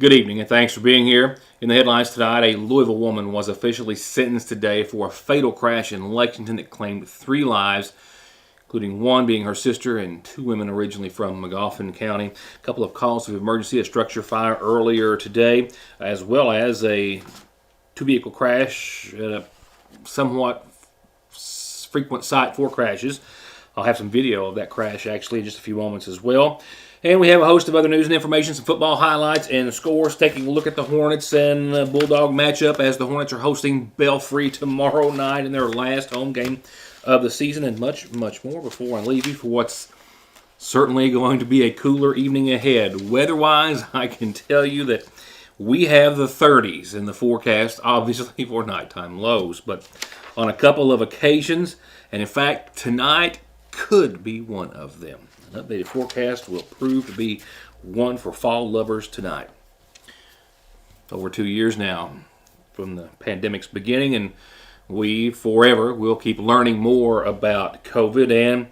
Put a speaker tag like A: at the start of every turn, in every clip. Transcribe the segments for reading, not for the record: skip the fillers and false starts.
A: Good evening, and thanks for being here. In the headlines tonight, a Louisville woman was officially sentenced today for a fatal crash in Lexington that claimed 3 lives, including one being her sister and 2 women originally from Magoffin County. A couple of calls of emergency, a structure fire earlier today, as well as a 2-vehicle crash at a somewhat frequent site for crashes. I'll have some video of that crash actually in just a few moments as well. And we have a host of other news and information, some football highlights and scores, taking a look at the Hornets and Bulldog matchup as the Hornets are hosting Belfry tomorrow night in their last home game of the season, and much, much more before I leave you for what's certainly going to be a cooler evening ahead. Weather-wise, I can tell you that we have the 30s in the forecast, obviously for nighttime lows, but on a couple of occasions, and in fact, tonight could be one of them. An updated forecast will prove to be one for fall lovers tonight. Over 2 years now from the pandemic's beginning, and we forever will keep learning more about COVID. And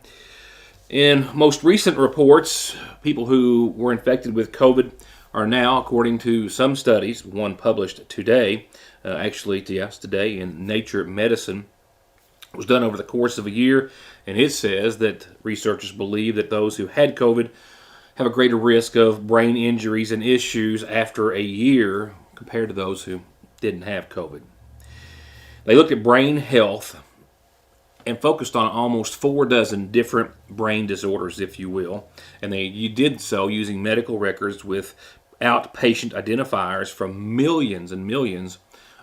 A: in most recent reports, people who were infected with COVID are now, according to some studies, one published today, today in Nature Medicine, was done over the course of a year, and it says that researchers believe that those who had COVID have a greater risk of brain injuries and issues after a year compared to those who didn't have COVID. They looked at brain health and focused on almost 4 dozen different brain disorders, if you will, and you did so using medical records with outpatient identifiers from millions and millions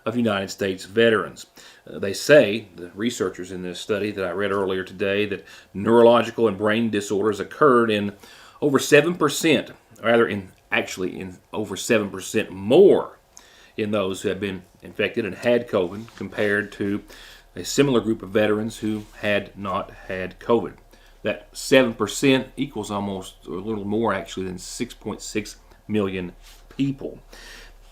A: of United States veterans. They say, the researchers in this study that I read earlier today, that neurological and brain disorders occurred in over 7%, in over 7% more in those who had been infected and had COVID compared to a similar group of veterans who had not had COVID. That 7% equals almost a little more actually than 6.6 million people.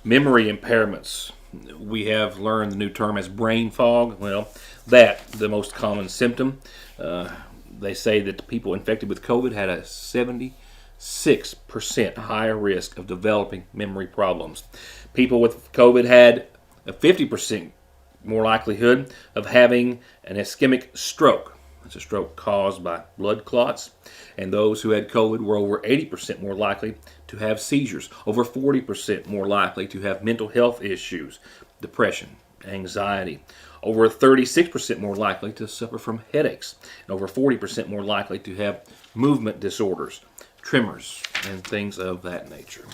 A: Memory impairments. We have learned the new term as brain fog. Well, the most common symptom. They say that people infected with COVID had a 76% higher risk of developing memory problems. People with COVID had a 50% more likelihood of having an ischemic stroke. That's a stroke caused by blood clots. And those who had COVID were over 80% more likely to have seizures, over 40% more likely to have mental health issues, depression, anxiety, over 36% more likely to suffer from headaches, and over 40% more likely to have movement disorders, tremors, and things of that nature.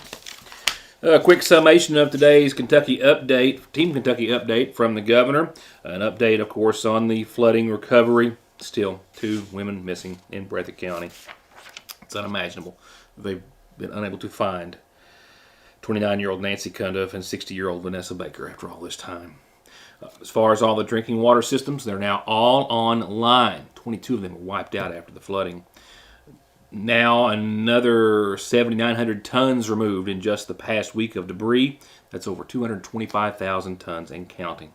A: A quick summation of today's Team Kentucky update from the governor. An update, of course, on the flooding recovery. Still 2 women missing in Breathitt County. It's unimaginable. They've been unable to find 29-year-old Nancy Cundiff and 60-year-old Vanessa Baker after all this time. As far as all the drinking water systems, they're now all online. 22 of them were wiped out after the flooding. Now another 7,900 tons removed in just the past week of debris. That's over 225,000 tons and counting.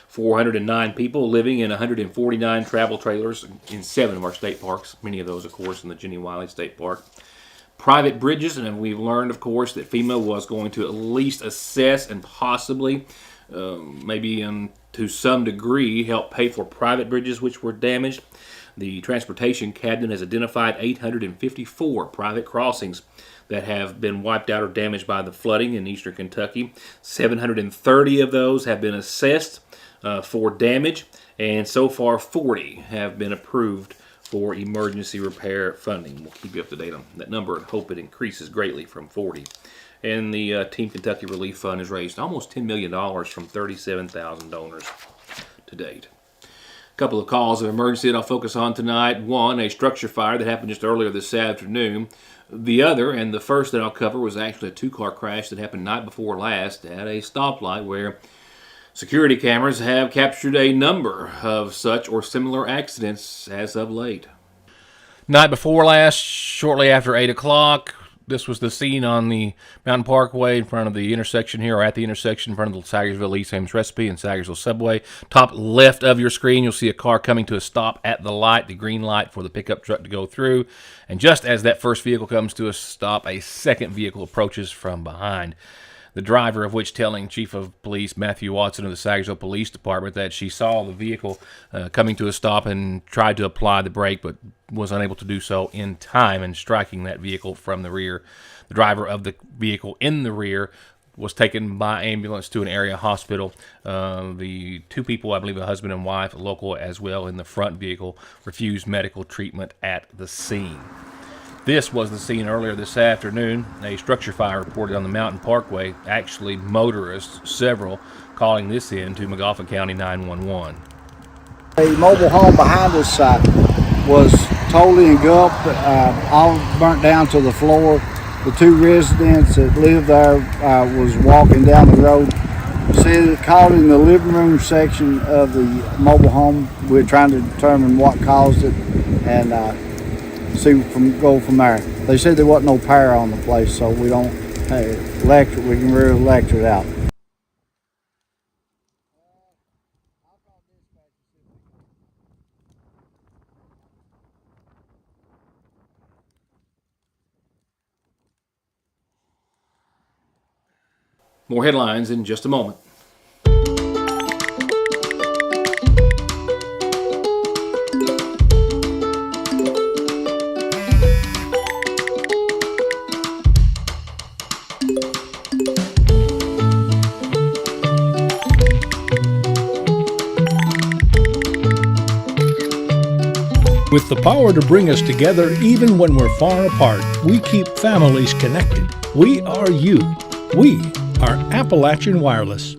A: 409 people living in 149 travel trailers in 7 of our state parks, many of those, of course, in the Jenny Wiley State Park. Private bridges, and we've learned, of course, that FEMA was going to at least assess and possibly, maybe to some degree, help pay for private bridges which were damaged. The Transportation Cabinet has identified 854 private crossings that have been wiped out or damaged by the flooding in eastern Kentucky. 730 of those have been assessed for damage, and so far 40 have been approved for emergency repair funding. We'll keep you up to date on that number and hope it increases greatly from 40. And the Team Kentucky Relief Fund has raised almost $10 million from 37,000 donors to date. A couple of calls of emergency that I'll focus on tonight. One, a structure fire that happened just earlier this afternoon. The other, and the first that I'll cover, was actually a 2-car crash that happened night before last at a stoplight where security cameras have captured a number of such or similar accidents as of late. Night before last, shortly after 8 o'clock, This was the scene on the Mountain Parkway in front of the intersection here, or at the intersection in front of the Sagersville Lee's Famous Recipe and Sagersville Subway. Top left of your screen, you'll see a car coming to a stop at the light, the green light for the pickup truck to go through. And just as that first vehicle comes to a stop, a second vehicle approaches from behind. The driver of which telling Chief of Police Matthew Watson of the Sagersville Police Department that she saw the vehicle coming to a stop and tried to apply the brake, but was unable to do so in time and striking that vehicle from the rear. The driver of the vehicle in the rear was taken by ambulance to an area hospital. The two people, I believe a husband and wife, local as well, in the front vehicle, refused medical treatment at the scene. This was the scene earlier this afternoon. A structure fire reported on the Mountain Parkway. Actually, motorists, several, calling this in to McGoffin County 911.
B: A mobile home behind us was totally engulfed, all burnt down to the floor. The two residents that lived there was walking down the road. See, caught in the living room section of the mobile home. We're trying to determine what caused it and go from there. They said there wasn't no power on the place, so we don't electric. We can really electric it out.
A: More headlines in just a moment.
C: With the power to bring us together even when we're far apart, we keep families connected. We are you. We are Appalachian Wireless.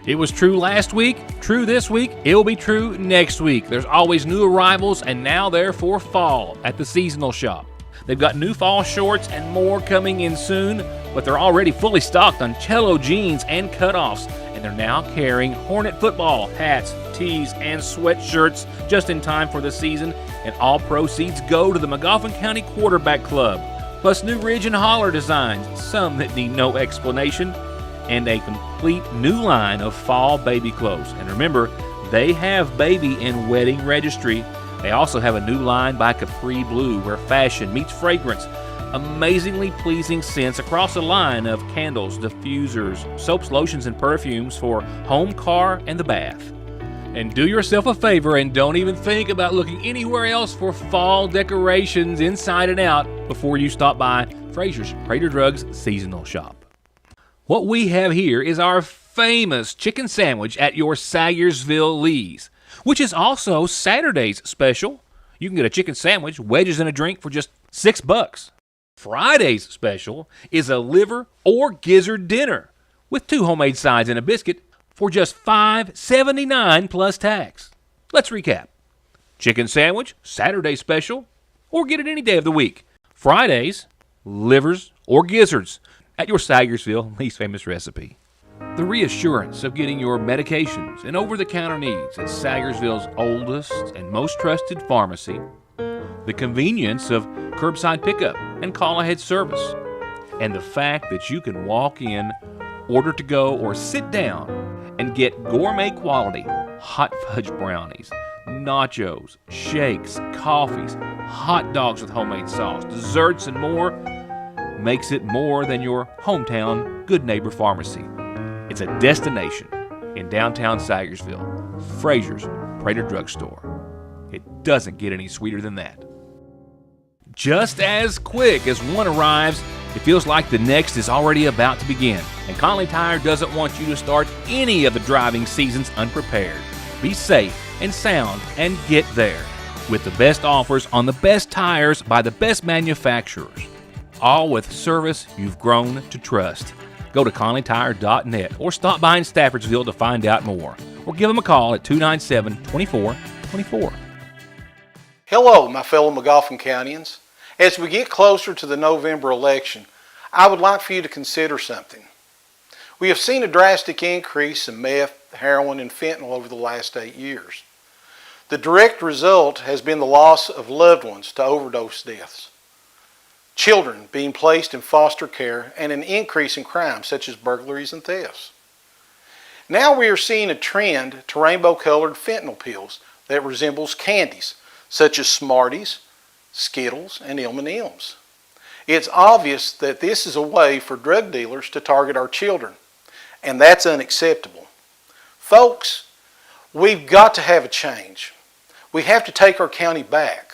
A: It was true last week, true this week, it'll be true next week. There's always new arrivals, and now they're for fall at the seasonal shop. They've got new fall shorts and more coming in soon, but they're already fully stocked on cello jeans and cutoffs, and they're now carrying Hornet football, hats, tees, and sweatshirts just in time for the season, and all proceeds go to the McGoffin County Quarterback Club, plus new Ridge and Holler designs, some that need no explanation, and a complete new line of fall baby clothes. And remember, they have baby and wedding registry. They also have a new line by Capri Blue where fashion meets fragrance. Amazingly pleasing scents across a line of candles, diffusers, soaps, lotions, and perfumes for home, car, and the bath. And do yourself a favor and don't even think about looking anywhere else for fall decorations inside and out before you stop by Fraser's Prater Drugs Seasonal Shop. What we have here is our famous chicken sandwich at your Sagersville Lee's, which is also Saturday's special. You can get a chicken sandwich, wedges, and a drink for just $6. Friday's special is a liver or gizzard dinner with 2 homemade sides and a biscuit for just $5.79 plus tax. Let's recap. Chicken sandwich, Saturday special, or get it any day of the week. Fridays, livers or gizzards at your Sagersville Lee's Famous Recipe. The reassurance of getting your medications and over-the-counter needs at Sagersville's oldest and most trusted pharmacy. The convenience of curbside pickup and call-ahead service. And the fact that you can walk in, order to go, or sit down and get gourmet quality hot fudge brownies, nachos, shakes, coffees, hot dogs with homemade sauce, desserts, and more makes it more than your hometown good neighbor pharmacy. It's a destination in downtown Sagersville, Fraser's Prater Drugstore. It doesn't get any sweeter than that. Just as quick as one arrives, it feels like the next is already about to begin. And Conley Tire doesn't want you to start any of the driving seasons unprepared. Be safe and sound and get there with the best offers on the best tires by the best manufacturers. All with service you've grown to trust. Go to ConleyTire.net or stop by in Staffordsville to find out more. Or give them a call at 297-2424.
D: Hello, my fellow McGoffin Countyans. As we get closer to the November election, I would like for you to consider something. We have seen a drastic increase in meth, heroin, and fentanyl over the last 8 years. The direct result has been the loss of loved ones to overdose deaths. children being placed in foster care, and an increase in crime such as burglaries and thefts. Now we are seeing a trend to rainbow-colored fentanyl pills that resembles candies, such as Smarties, Skittles, and M&Ms. It's obvious that this is a way for drug dealers to target our children, and that's unacceptable. Folks, we've got to have a change. We have to take our county back.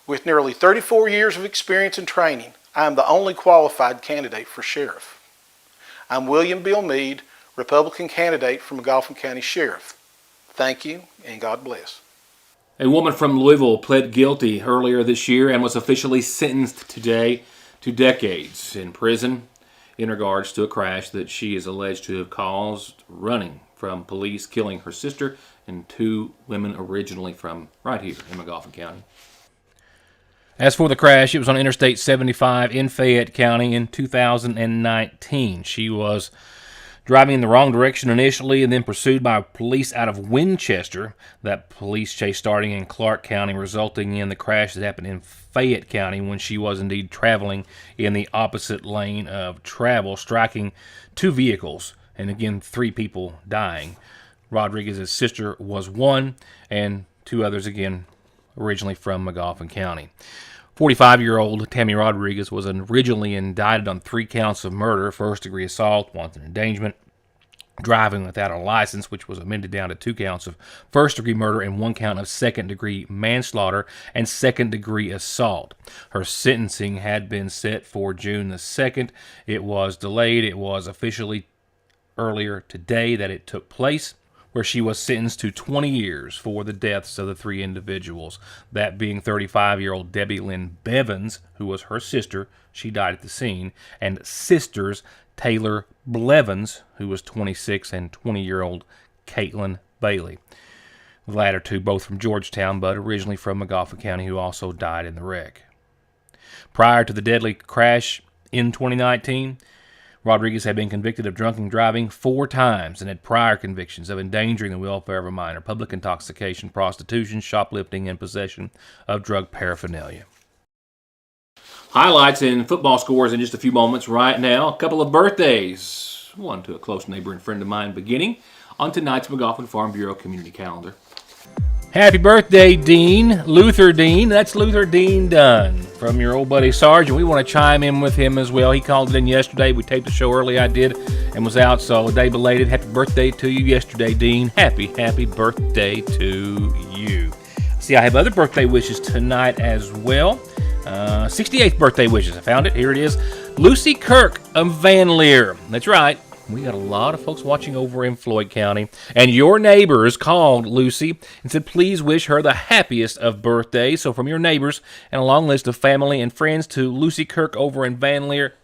D: With nearly 34 years of experience and training, I am the only qualified candidate for sheriff. I'm William Bill Meade, Republican candidate for McGoffin County Sheriff. Thank you, and God bless.
A: A woman from Louisville pled guilty earlier this year and was officially sentenced today to decades in prison in regards to a crash that she is alleged to have caused running from police, killing her sister and two women originally from right here in McGoffin County. As for the crash, it was on Interstate 75 in Fayette County in 2019. She was driving in the wrong direction initially and then pursued by police out of Winchester. That police chase starting in Clark County, resulting in the crash that happened in Fayette County when she was indeed traveling in the opposite lane of travel, striking two vehicles, and again, 3 people dying. Rodriguez's sister was one, and 2 others, again, originally from McGoffin County. 45-year-old Tammy Rodriguez was originally indicted on 3 counts of murder, first-degree assault, wanton endangerment, driving without a license, which was amended down to 2 counts of first-degree murder and 1 count of second-degree manslaughter and second-degree assault. Her sentencing had been set for June the 2nd. It was delayed. It was officially earlier today that it took place, where she was sentenced to 20 years for the deaths of the 3 individuals, that being 35-year-old Debbie Lynn Bevins, who was her sister, she died at the scene, and sisters Taylor Blevins, who was 26, and 20-year-old Caitlin Bailey. The latter 2 both from Georgetown, but originally from McGoffin County, who also died in the wreck. Prior to the deadly crash in 2019, Rodriguez had been convicted of drunken driving 4 times and had prior convictions of endangering the welfare of a minor, public intoxication, prostitution, shoplifting, and possession of drug paraphernalia. Highlights in football scores in just a few moments. Right now, a couple of birthdays. One to a close neighbor and friend of mine beginning on tonight's McGoffin Farm Bureau Community Calendar. Happy birthday, Dean. Luther Dean. That's Luther Dean Dunn from your old buddy Sarge, and we want to chime in with him as well. He called it in yesterday. We taped the show early, I did, and was out, so a day belated. Happy birthday to you yesterday, Dean. Happy birthday to you. See, I have other birthday wishes tonight as well. 68th birthday wishes. I found it. Here it is. Lucy Kirk of Van Leer. That's right. We got a lot of folks watching over in Floyd County, and your neighbors called Lucy and said please wish her the happiest of birthdays. So from your neighbors and a long list of family and friends to Lucy Kirk over in Van Leer,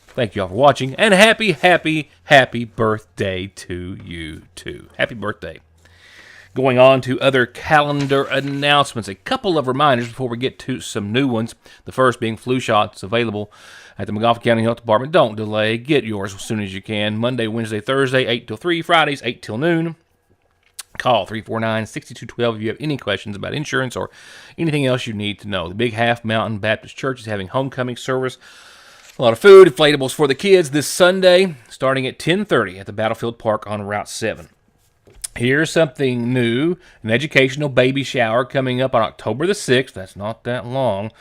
A: thank you all for watching, and happy birthday to you too. Happy birthday. Going on to other calendar announcements. A couple of reminders before we get to some new ones. The first being flu shots available at the McGoffin County Health Department. Don't delay. Get yours as soon as you can. Monday, Wednesday, Thursday, 8 till 3. Fridays, 8 till noon. Call 349-6212 if you have any questions about insurance or anything else you need to know. The Big Half Mountain Baptist Church is having homecoming service. A lot of food, inflatables for the kids this Sunday, starting at 10:30 at the Battlefield Park on Route 7. Here's something new, an educational baby shower coming up on October the 6th. That's not that long.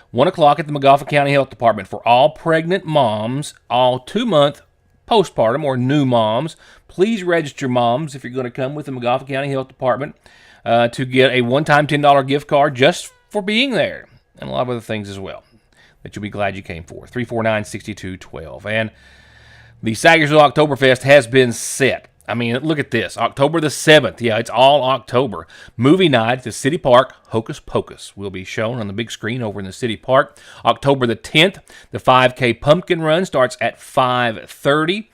A: 1 o'clock at the McGoffin County Health Department for all pregnant moms, all 2-month postpartum or new moms. Please register moms if you're going to come with the McGoffin County Health Department to get a one-time $10 gift card just for being there, and a lot of other things as well that you'll be glad you came for. 349-6212. And the Sagersville Oktoberfest has been set. I mean, look at this. October the 7th. Yeah, it's all October. Movie night at the City Park, Hocus Pocus, will be shown on the big screen over in the City Park. October the 10th, the 5K Pumpkin Run starts at 5:30.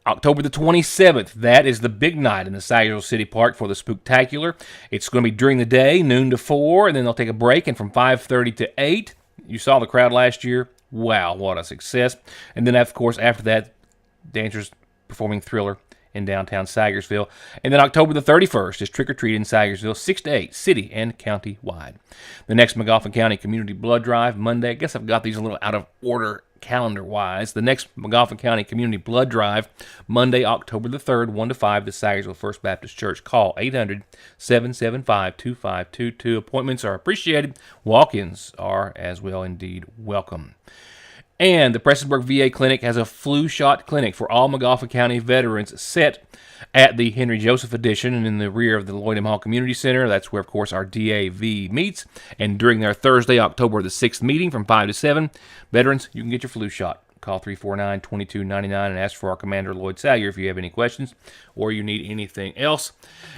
A: October the 27th, that is the big night in the Sagersville City Park for the Spooktacular. It's going to be during the day, noon to 4, and then they'll take a break, and from 5:30 to 8. You saw the crowd last year. Wow, what a success. And then, of course, after that, dancers performing Thriller in downtown Sagersville. And then October the 31st is Trick or Treat in Sagersville, 6 to 8, city and county wide. The next McGoffin County Community Blood Drive, Monday. I guess I've got these a little out of order calendar-wise. The next McGoffin County Community Blood Drive, Monday, October the 3rd, 1 to 5, the Sagersville First Baptist Church. Call 800-775-2522. Appointments are appreciated. Walk-ins are as well indeed welcome. And the Prestonsburg VA Clinic has a flu shot clinic for all McGoffin County veterans set at the Henry Joseph Addition and in the rear of the Lloyd M. Hall Community Center. That's where, of course, our DAV meets. And during their Thursday, October the 6th meeting from 5 to 7, veterans, you can get your flu shot. Call 349-2299 and ask for our Commander Lloyd Salyer if you have any questions or you need anything else.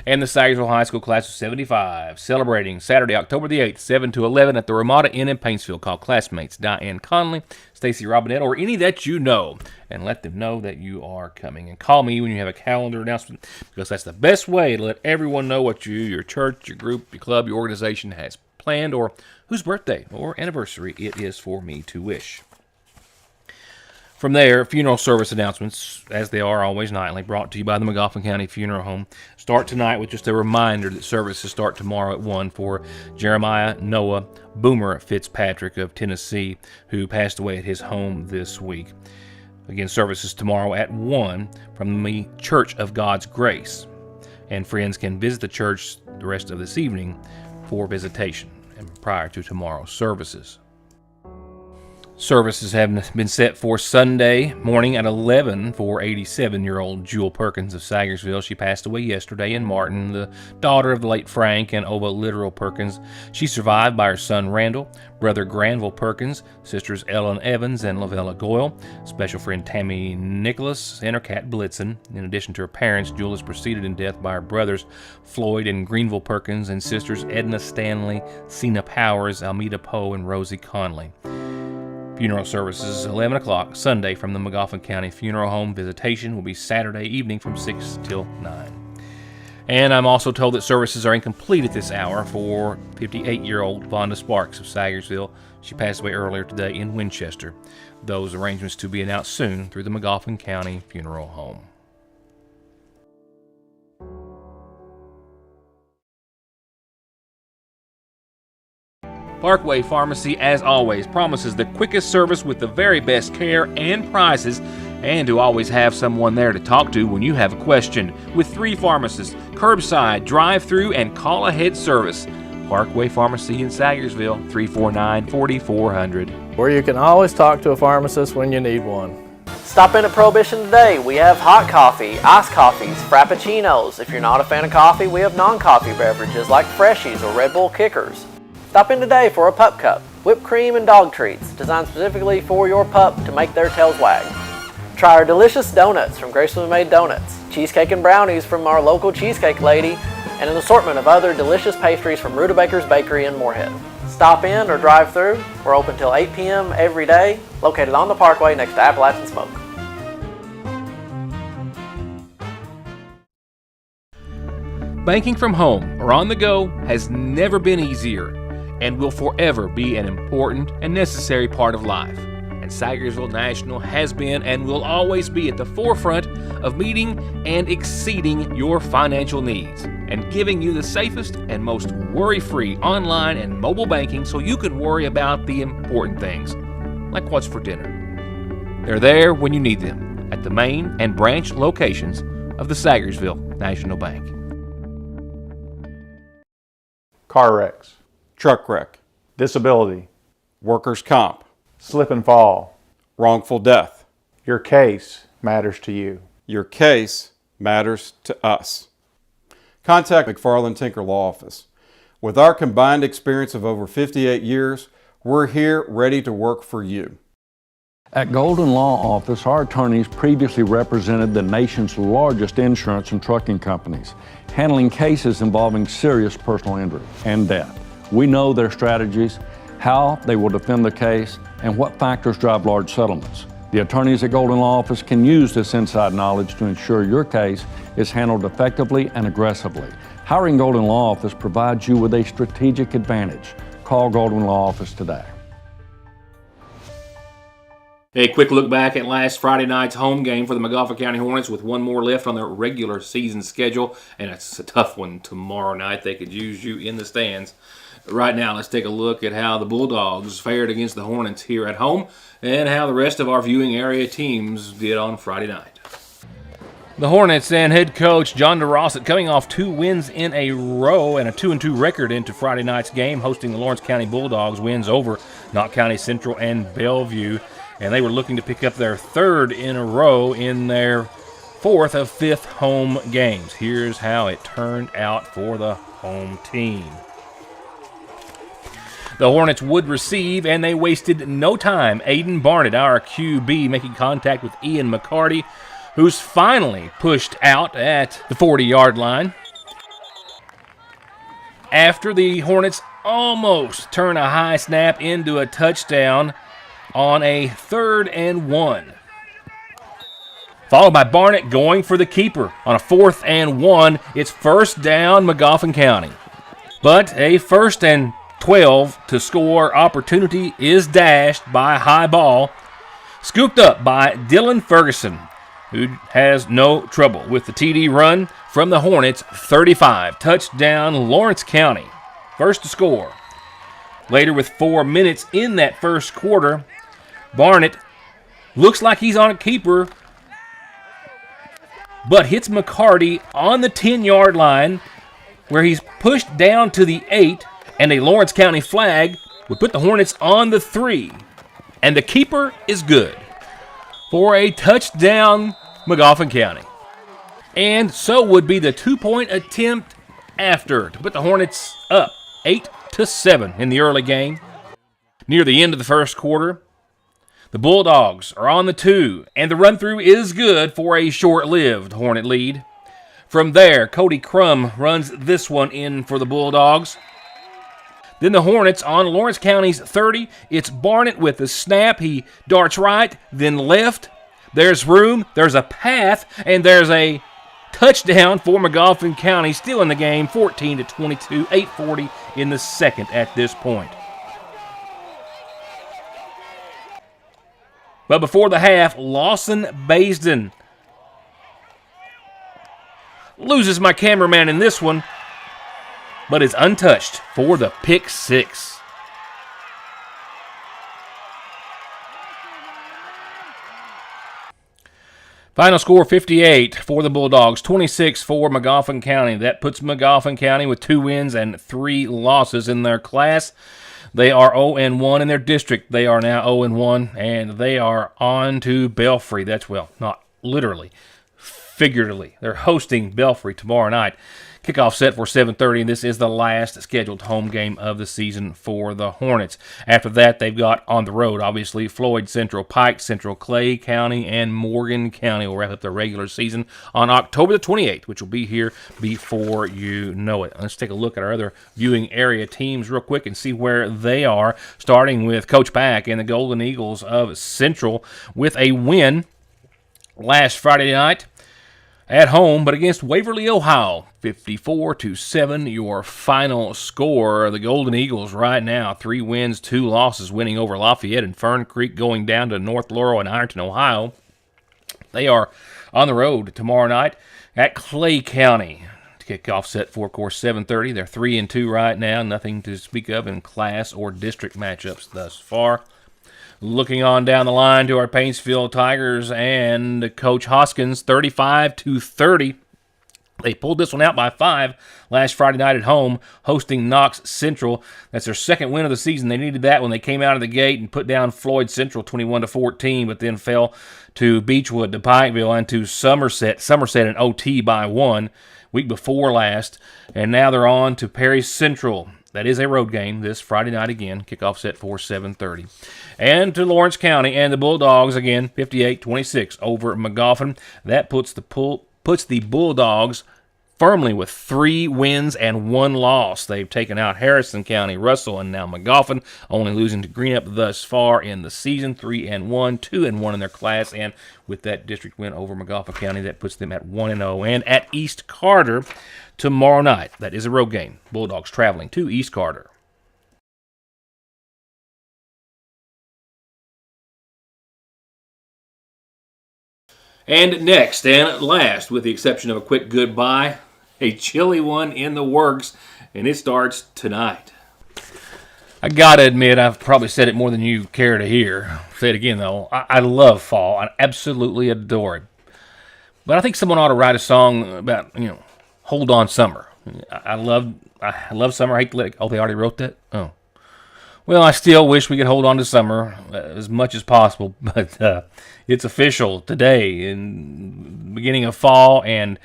A: And the Sagersville High School Class of 75 celebrating Saturday, October the 8th, 7 to 11 at the Ramada Inn in Paintsville. Call classmates Diane Conley, Stacy Robinette, or any that you know, and let them know that you are coming. And call me when you have a calendar announcement, because that's the best way to let everyone know what your church, your group, your club, your organization has planned, or whose birthday or anniversary it is for me to wish. From there, funeral service announcements, as they are always nightly, brought to you by the McGoffin County Funeral Home. Start tonight with just a reminder that services start tomorrow at 1 for Jeremiah Noah Boomer Fitzpatrick of Tennessee, who passed away at his home this week. Again, services tomorrow at 1 from the Church of God's Grace. And friends can visit the church the rest of this evening for visitation and prior to tomorrow's services. Services have been set for Sunday morning at 11 for 87-year-old Jewel Perkins of Sagersville. She passed away yesterday in Martin, the daughter of the late Frank and Ova Literal Perkins. She's survived by her son Randall, brother Granville Perkins, sisters Ellen Evans and Lavella Goyle, special friend Tammy Nicholas, and her cat Blitzen. In addition to her parents, Jewel is preceded in death by her brothers Floyd and Greenville Perkins and sisters Edna Stanley, Cena Powers, Almeda Poe, and Rosie Conley. Funeral services 11 o'clock Sunday from the McGoffin County Funeral Home. Visitation will be Saturday evening from 6 till 9. And I'm also told that services are incomplete at this hour for 58-year-old Vonda Sparks of Sagersville. She passed away earlier today in Winchester. Those arrangements to be announced soon through the McGoffin County Funeral Home. Parkway Pharmacy, as always, promises the quickest service with the very best care and prices, and to always have someone there to talk to when you have a question. With 3 pharmacists, curbside, drive-through, and call-ahead service. Parkway Pharmacy in Sagersville, 349-4400.
E: Where you can always talk to a pharmacist when you need one.
F: Stop in at Prohibition today. We have hot coffee, iced coffees, frappuccinos. If you're not a fan of coffee, we have non-coffee beverages like Freshies or Red Bull Kickers. Stop in today for a pup cup, whipped cream and dog treats, designed specifically for your pup to make their tails wag. Try our delicious donuts from Gracefully Made Donuts, cheesecake and brownies from our local cheesecake lady, and an assortment of other delicious pastries from Rutabaker's Bakery in Moorhead. Stop in or drive through. We're open till 8 p.m. every day, located on the Parkway next to Appalachian Smoke.
A: Banking from home or on the go has never been easier and will forever be an important and necessary part of life. And Sagersville National has been and will always be at the forefront of meeting and exceeding your financial needs and giving you the safest and most worry-free online and mobile banking so you can worry about the important things, like what's for dinner. They're there when you need them at the main and branch locations of the Sagersville National Bank.
G: Car wrecks, truck wreck, disability, workers' comp, slip and fall, wrongful death.
H: Your case matters to you.
G: Your case matters to us. Contact McFarland Tinker Law Office. With our combined experience of over 58 years, we're here ready to work for you.
I: At Golden Law Office, our attorneys previously represented the nation's largest insurance and trucking companies, handling cases involving serious personal injury and death. We know their strategies, how they will defend the case, and what factors drive large settlements. The attorneys at Golden Law Office can use this inside knowledge to ensure your case is handled effectively and aggressively. Hiring Golden Law Office provides you with a strategic advantage. Call Golden Law Office today.
A: A quick look back at last Friday night's home game for the McGoffin County Hornets with one more left on their regular season schedule, and it's a tough one tomorrow night. They could use you in the stands. Right now, let's take a look at how the Bulldogs fared against the Hornets here at home and how the rest of our viewing area teams did on Friday night.
E: The Hornets and head coach John DeRossett coming off 2 wins in a row and a 2-2 record into Friday night's game, hosting the Lawrence County Bulldogs. Wins over Knott County Central and Bellevue, and they were looking to pick up their 3rd in a row in their 4th of 5th home games. Here's how it turned out for the home team. The Hornets would receive, and they wasted no time. Aiden Barnett, our QB, making contact with Ian McCarty, who's finally pushed out at the 40-yard line. After the Hornets almost turn a high snap into a touchdown on a 3rd and 1. Followed by Barnett going for the keeper on a 4th and 1. It's first down, McGoffin County. But a 1st and 12 to score opportunity is dashed by a high ball, scooped up by Dylan Ferguson, who has no trouble with the TD run from the Hornets. 35, touchdown Lawrence County, first to score. Later, with 4 minutes in that first quarter, Barnett looks like he's on a keeper, but hits McCarty on the 10-yard line, where he's pushed down to the 8, and a Lawrence County flag would put the Hornets on the 3. And the keeper is good for a touchdown, McGoffin County. And so would be the 2-point attempt after to put the Hornets up 8-7 in the early game. Near the end of the first quarter, the Bulldogs are on the 2, and the run-through is good for a short-lived Hornet lead. From there, Cody Crum runs this one in for the Bulldogs. Then the Hornets on Lawrence County's 30. It's Barnett with the snap. He darts right, then left. There's room, there's a path, and there's a touchdown for McGoffin County, still in the game, 14-22, 8:40 in the second at this point. But before the half, Lawson Baisden loses my cameraman in this one, but is untouched for the pick 6. Final score 58 for the Bulldogs, 26 for McGoffin County. That puts McGoffin County with 2 wins and 3 losses in their class. They are 0-1 in their district. They are now 0-1, and they are on to Belfry. That's, well, not literally, figuratively. They're hosting Belfry tomorrow night. Kickoff set for 7:30, and this is the last scheduled home game of the season for the Hornets. After that, they've got on the road, obviously, Floyd Central, Pike Central, Clay County, and Morgan County will wrap up their regular season on October the 28th, which will be here before you know it. Let's take a look at our other viewing area teams real quick and see where they are, starting with Coach Pack and the Golden Eagles of Central with a win last Friday night at home, but against Waverly, Ohio, 54-7, your final score. The Golden Eagles right now, 3 wins, 2 losses, winning over Lafayette and Fern Creek, going down to North Laurel and Ironton, Ohio. They are on the road tomorrow night at Clay County. Kickoff set for, of course, 7:30. They're 3-2 right now, nothing to speak of in class or district matchups thus far. Looking on down the line to our Paintsville Tigers and Coach Hoskins, 35-30. They pulled this one out by 5 last Friday night at home, hosting Knox Central. That's their second win of the season. They needed that when they came out of the gate and put down Floyd Central 21-14, but then fell to Beechwood, to Pikeville, and to Somerset. Somerset in OT by 1 week before last, and now they're on to Perry Central. That is a road game this Friday night again. Kickoff set for 7:30. And to Lawrence County and the Bulldogs again, 58-26 over McGoffin. That puts the Bulldogs firmly with 3 wins and 1 loss. They've taken out Harrison County, Russell, and now McGoffin, only losing to Greenup thus far in the season. 3-1, 2-1 in their class, and with that district win over McGoffin County, that puts them at 1-0. And at East Carter tomorrow night, that is a road game. Bulldogs traveling to East Carter.
A: And next and last, with the exception of a quick goodbye, a chilly one in the works, and it starts tonight.
E: I gotta admit, I've probably said it more than you care to hear. I'll say it again, though. I love fall. I absolutely adore it. But I think someone ought to write a song about, hold on summer. I love summer. I hate to let it, oh, they already wrote that? Oh. Well, I still wish we could hold on to summer as much as possible, but it's official today in the beginning of fall, and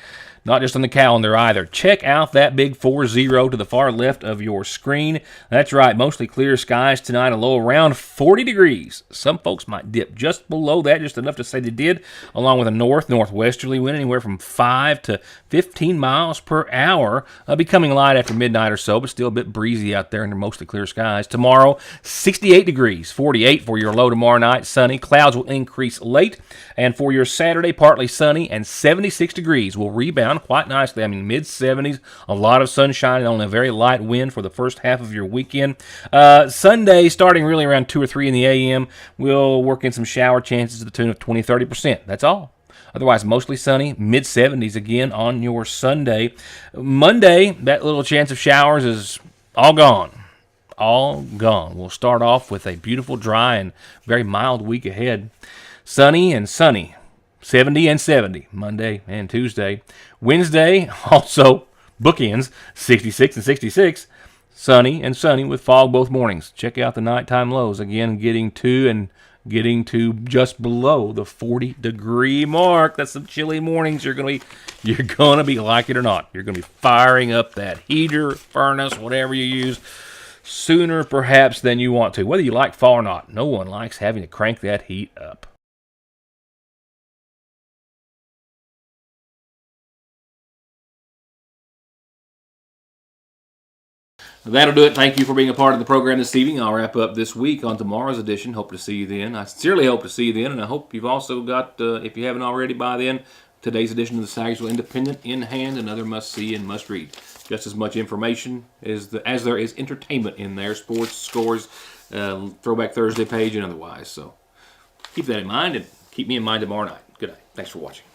E: not just on the calendar either. Check out that big 4-0 to the far left of your screen. That's right, mostly clear skies tonight, a low around 40 degrees. Some folks might dip just below that, just enough to say they did, along with a northwesterly wind anywhere from 5 to 15 miles per hour, becoming light after midnight or so, but still a bit breezy out there under mostly clear skies. Tomorrow, 68 degrees, 48 for your low tomorrow night, sunny. Clouds will increase late, and for your Saturday, partly sunny, and 76 degrees will rebound quite nicely. I mean, mid-70s, a lot of sunshine and only a very light wind for the first half of your weekend. Sunday, starting really around 2 or 3 in the a.m., we'll work in some shower chances to the tune of 20-30%. That's all. Otherwise, mostly sunny, mid-70s again on your Sunday. Monday, that little chance of showers is all gone. All gone. We'll start off with a beautiful, dry, and very mild week ahead. Sunny and sunny. 70 and 70, Monday and Tuesday. Wednesday, also bookends, 66 and 66. Sunny and sunny with fog both mornings. Check out the nighttime lows. Again, getting to just below the 40-degree mark. That's some chilly mornings. You're gonna be, like it or not, you're gonna be firing up that heater, furnace, whatever you use, sooner perhaps than you want to. Whether you like fall or not, no one likes having to crank that heat up.
A: That'll do it. Thank you for being a part of the program this evening. I'll wrap up this week on tomorrow's edition. Hope to see you then. I sincerely hope to see you then, and I hope you've also got, if you haven't already by then, today's edition of the Sagersville Independent in hand, another must-see and must-read. Just as much information as there is entertainment in there, sports, scores, Throwback Thursday page, and otherwise. So keep that in mind, and keep me in mind tomorrow night. Good night. Thanks for watching.